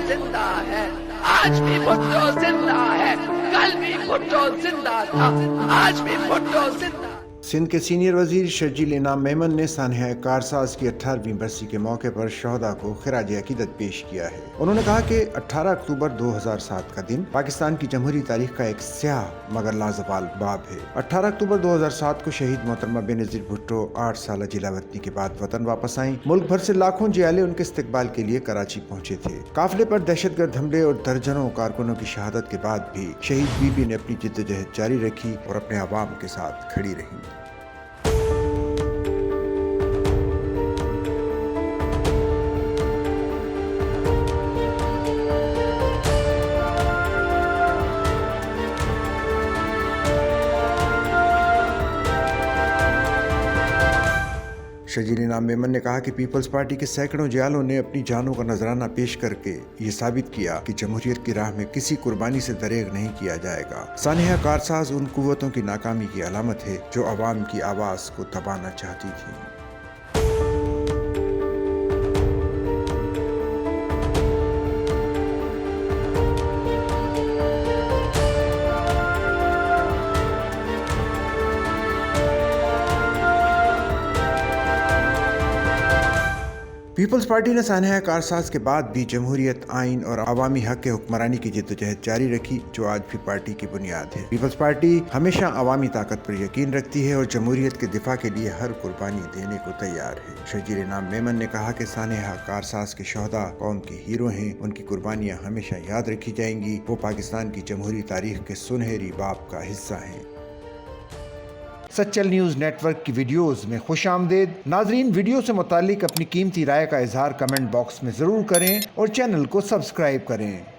जिंदा है, आज भी भुट्टो जिंदा है, कल भी भुट्टो जिंदा था, आज भी भुट्टो जिंदा। सिंध के सीनियर वजीर शर्जील इनाम मेमन ने सानहा कारसाज की 18वीं बरसी के मौके पर शहदा को खिराज अकीदत पेश किया है। उन्होंने कहा कि 18 अक्टूबर 2007 का दिन पाकिस्तान की जमहूरी तारीख का एक स्याह मगर लाजवाल बाब है। 18 अक्टूबर 2007 को शहीद मोहतरमा बेनजीर भुट्टो 8 साल जिलावतनी के बाद वतन वापस आईं। मुल्क भर से लाखों जियाले उनके इस्तकबाल के लिए कराची पहुंचे थे। काफिले पर दहशतगर्द हमले और दर्जनों कारकुनों की शहादत के बाद भी शहीद बीबी ने अपनी जिद्दोजहद जारी रखी और अपने अवाम के साथ खड़ी रही। शर्जील इनाम मेमन ने कहा कि पीपल्स पार्टी के सैकड़ों जियालों ने अपनी जानों का नजराना पेश करके ये साबित किया कि जमहूरियत की राह में किसी कुर्बानी से दरेग नहीं किया जाएगा। सानहा कारसाज उन कुव्वतों की नाकामी की अलामत है जो अवाम की आवाज को दबाना चाहती थी। पीपल्स पार्टी ने सानहा कारसाज के बाद भी जमहूरियत, आइन और अवामी हक के हुक्मरानी की जिद्दोजहद जारी रखी जो आज भी पार्टी की बुनियाद है। पीपल्स पार्टी हमेशा अवामी ताकत पर यकीन रखती है और जमहूरियत के दिफा के लिए हर कुर्बानी देने को तैयार है। शर्जील इनाम मेमन ने कहा कि सानहा कारसाज के शहदा कौम के हीरो हैं, उनकी कुर्बानियाँ हमेशा याद रखी जाएंगी। वो पाकिस्तान की जमहूरी तारीख के सुनहरी बाब का हिस्सा हैं। सच्चल न्यूज़ नेटवर्क की वीडियोस में खुश आमदेद। नाजरीन, वीडियो से मुतालिक अपनी कीमती राय का इजहार कमेंट बॉक्स में ज़रूर करें और चैनल को सब्सक्राइब करें।